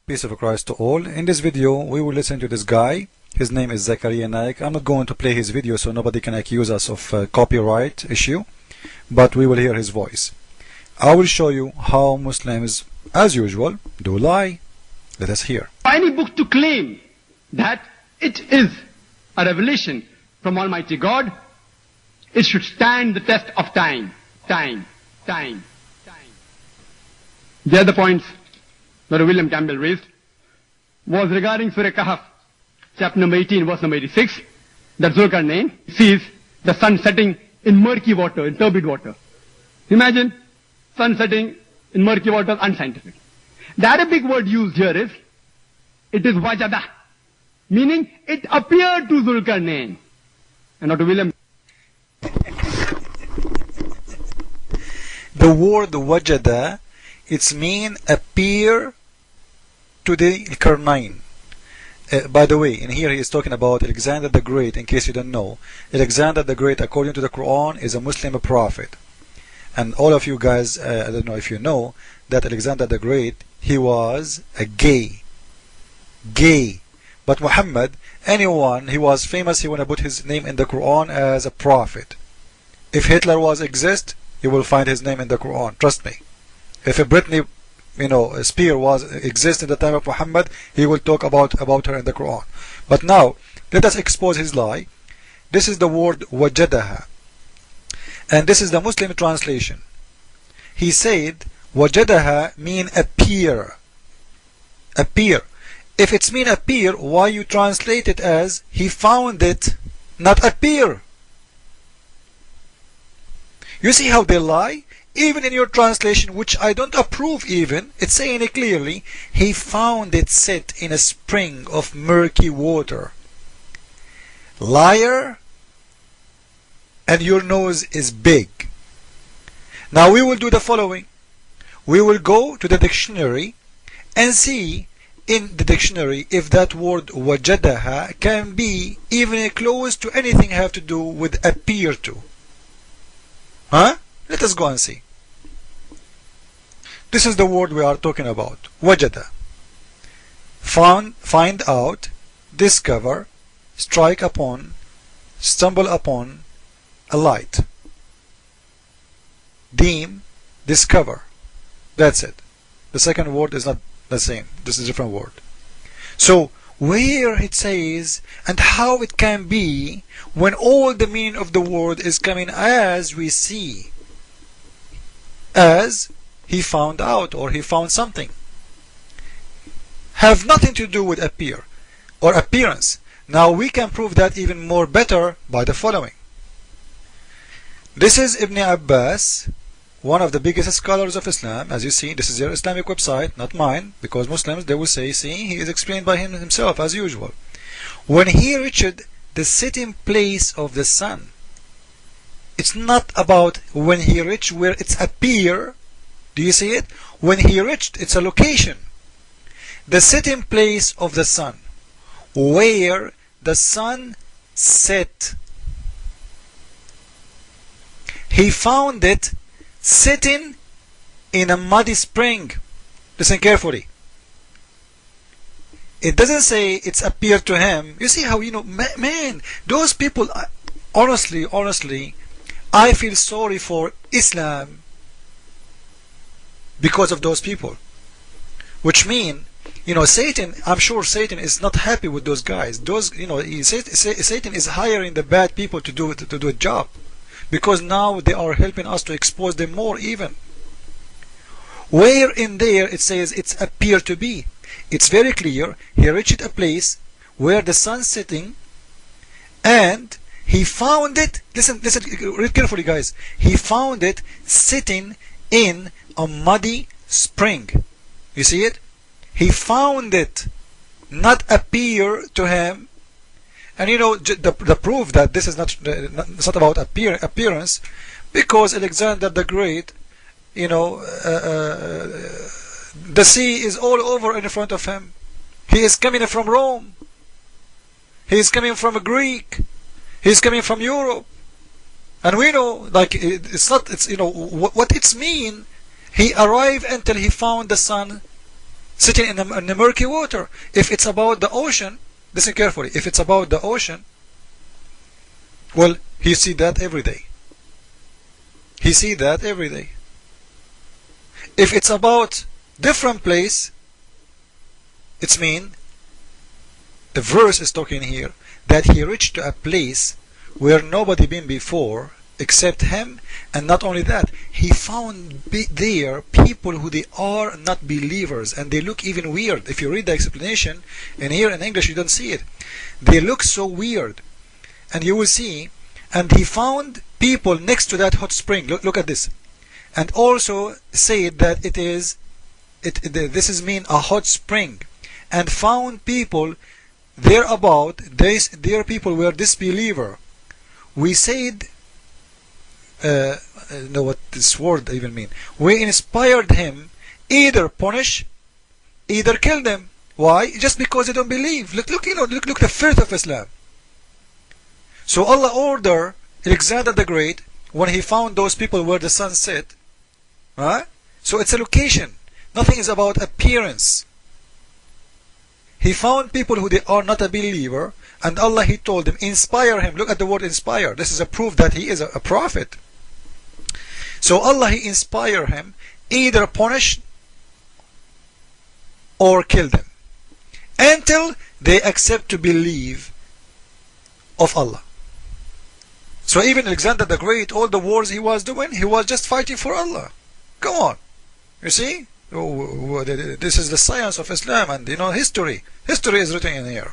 Peace of Christ to all. In this video we will listen to this guy. His name is Zakaria Naik. I'm not going to play his video so nobody can accuse us of copyright issue, but we will hear his voice. I will show you how Muslims, as usual, do lie. Let us hear. Any book to claim that it is a revelation from Almighty God, it should stand the test of time. The other points that William Campbell raised was regarding Surah Kahf, chapter number 18, verse number 86, that Zulkarnain sees the sun setting in murky water, in turbid water. Imagine sun setting in murky water, unscientific. The Arabic word used here is, it is wajada, meaning it appeared to Zulkarnain, and not to William. The word wajada, it's mean appear to the Karnain. By the way, in here he is talking about Alexander the Great. In case you don't know, Alexander the Great, according to the Quran, is a Muslim prophet. And all of you guys, I don't know if you know, that Alexander the Great, he was a gay. But Muhammad, anyone, he was famous, he want to put his name in the Quran as a prophet. If Hitler exist, you will find his name in the Quran, trust me. If a Britney, Spears exist in the time of Muhammad, he will talk about her in the Quran. But now, let us expose his lie. This is the word wajadaha, and this is the Muslim translation. He said wajadaha mean appear. If it's mean appear, why you translate it as he found it, not appear? You see how they lie? Even in your translation, which I don't approve even, it's saying it clearly, he found it set in a spring of murky water. Liar, and your nose is big. Now we will do the following. We will go to the dictionary and see in the dictionary if that word wajadaha can be even close to anything have to do with appear to. Let us go and see. This is the word we are talking about. Wajada. Find out, discover, strike upon, stumble upon, a light. Deem, discover. That's it. The second word is not the same. This is a different word. So where it says and how it can be when all the meaning of the word is coming as we see, as he found out or he found something, have nothing to do with appear or appearance. Now we can prove that even more better by the following. This is Ibn Abbas, one of the biggest scholars of Islam. As you see, this is your Islamic website, not mine, because Muslims, they will say, see, he is explained by him himself as usual. When he reached the sitting place of the sun, it's not about when he reached where it's appear. Do you see it? When he reached, it's a location. The sitting place of the sun, where the sun set. He found it sitting in a muddy spring. Listen carefully. It doesn't say it's appeared to him. You see how, man, those people, honestly, I feel sorry for Islam because of those people. Which mean, Satan, I'm sure Satan is not happy with those guys. Satan is hiring the bad people to do a job, because now they are helping us to expose them more even. Where in there it says it's appear to be. It's very clear. He reached a place where the sun setting, and he found it. Listen, read carefully, guys. He found it sitting in a muddy spring. You see it? He found it, not appear to him. And the proof that this is not about appearance, because Alexander the Great, the sea is all over in front of him. He is coming from Rome. He is coming from Greek. He is coming from Europe. And we know, like, it's not, it's, what it's mean. He arrived until he found the sun sitting in the murky water. If it's about the ocean, listen carefully, if it's about the ocean, well, he see that every day. He see that every day. If it's about different place, it's mean the verse is talking here that he reached to a place where nobody been before except him, and not only that, he found there people who they are not believers, and they look even weird. If you read the explanation, and here in English you don't see it, they look so weird, and you will see. And he found people next to that hot spring. Look at this, and also said that this is mean a hot spring, and found people thereabout. Their people were disbeliever. We said, know what this word even mean. We inspired him either punish, either kill them. Why? Just because they don't believe. Look the filth of Islam. So Allah ordered Alexander the Great when he found those people where the sun set, right? So it's a location. Nothing is about appearance. He found people who they are not a believer, and Allah, he told them, inspire him. Look at the word inspire. This is a proof that he is a prophet. So Allah, he inspire him, either punish or kill them, until they accept to believe of Allah. So even Alexander the Great, all the wars he was doing, he was just fighting for Allah. Come on. You see? This is the science of Islam, and history. History is written in here.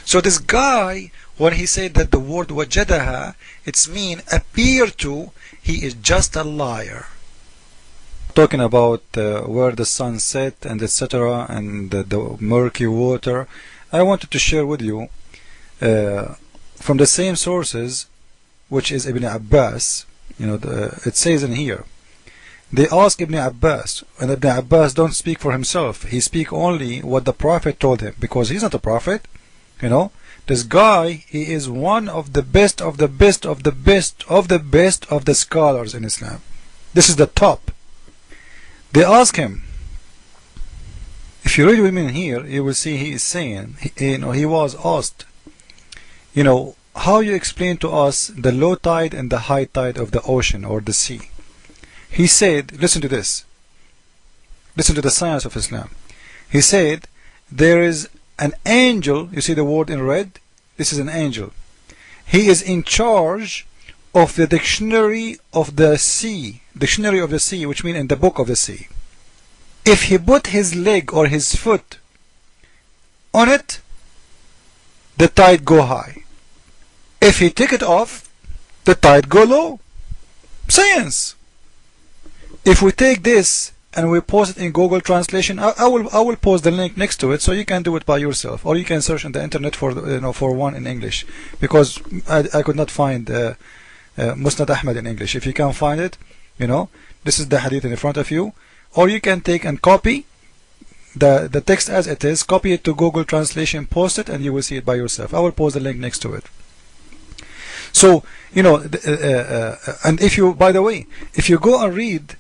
So this guy, when he said that the word wajadaha, it's mean appear to, he is just a liar. Talking about where the sun set and etc. and the murky water, I wanted to share with you from the same sources, which is Ibn Abbas. It says in here, they ask Ibn Abbas, and Ibn Abbas don't speak for himself. He speak only what the Prophet told him, because he's not a prophet. This guy, he is one of the best of the best of the best of the best of the scholars in Islam. This is the top. They ask him, if you read with me here, you will see he is saying, he was asked, how you explain to us the low tide and the high tide of the ocean or the sea? He said, listen to this. Listen to the science of Islam. He said, there is an angel. You see the word in red? This is an angel. He is in charge of the dictionary of the sea. Dictionary of the sea, which means in the book of the sea. If he put his leg or his foot on it, the tide go high. If he take it off, the tide go low. Science. If we take this and we post it in Google Translation, I will post the link next to it, so you can do it by yourself, or you can search on the internet for for one in English, because I could not find Musnad Ahmad in English. If you can find it, this is the hadith in front of you, or you can take and copy the text as it is, copy it to Google Translation, post it, and you will see it by yourself. I will post the link next to it. So and if you, by the way, if you go and read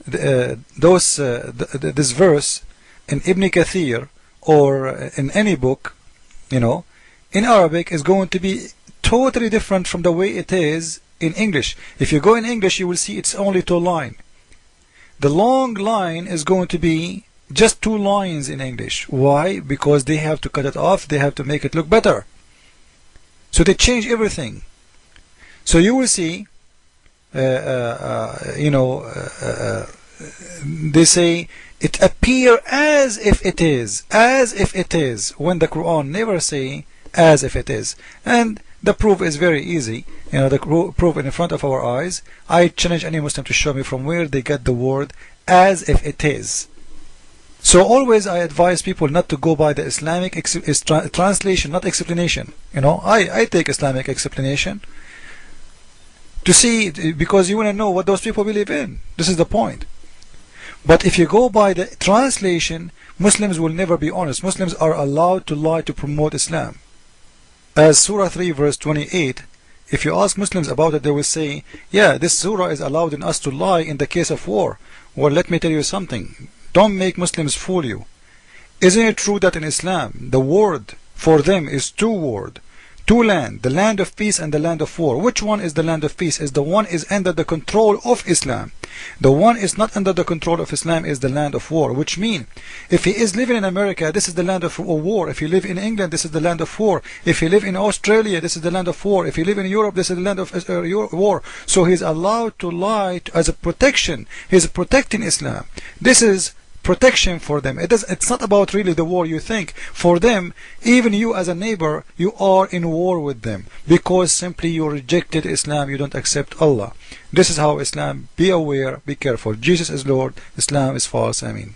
this verse in Ibn Kathir or in any book, in Arabic, is going to be totally different from the way it is in English. If you go in English, you will see it's only 2 lines. The long line is going to be just 2 lines in English. Why? Because they have to cut it off. They have to make it look better. So they change everything. So you will see, they say it appear as if it is, when the Quran never say as if it is. And the proof is very easy. The proof in front of our eyes. I challenge any Muslim to show me from where they get the word as if it is. So always I advise people not to go by the Islamic translation, not explanation. I take Islamic explanation to see, because you want to know what those people believe in. This is the point. But if you go by the translation, Muslims will never be honest. Muslims are allowed to lie to promote Islam. As Surah 3 verse 28, if you ask Muslims about it, they will say, yeah, this surah is allowing us to lie in the case of war. Well, let me tell you something. Don't make Muslims fool you. Isn't it true that in Islam the word for them is two words, two land, the land of peace and the land of war? Which one is the land of peace? Is the one is under the control of Islam. The one is not under the control of Islam is the land of war, which means if he is living in America, this is the land of war. If you live in England, this is the land of war. If you live in Australia, this is the land of war. If you live in Europe, this is the land of war. So he's allowed to lie as a protection. He's protecting Islam. This is protection for them. It's not about really the war you think. For them, even you as a neighbor, you are in war with them because simply you rejected Islam, you don't accept Allah. This is how Islam, be aware, be careful. Jesus is Lord, Islam is false. Ameen.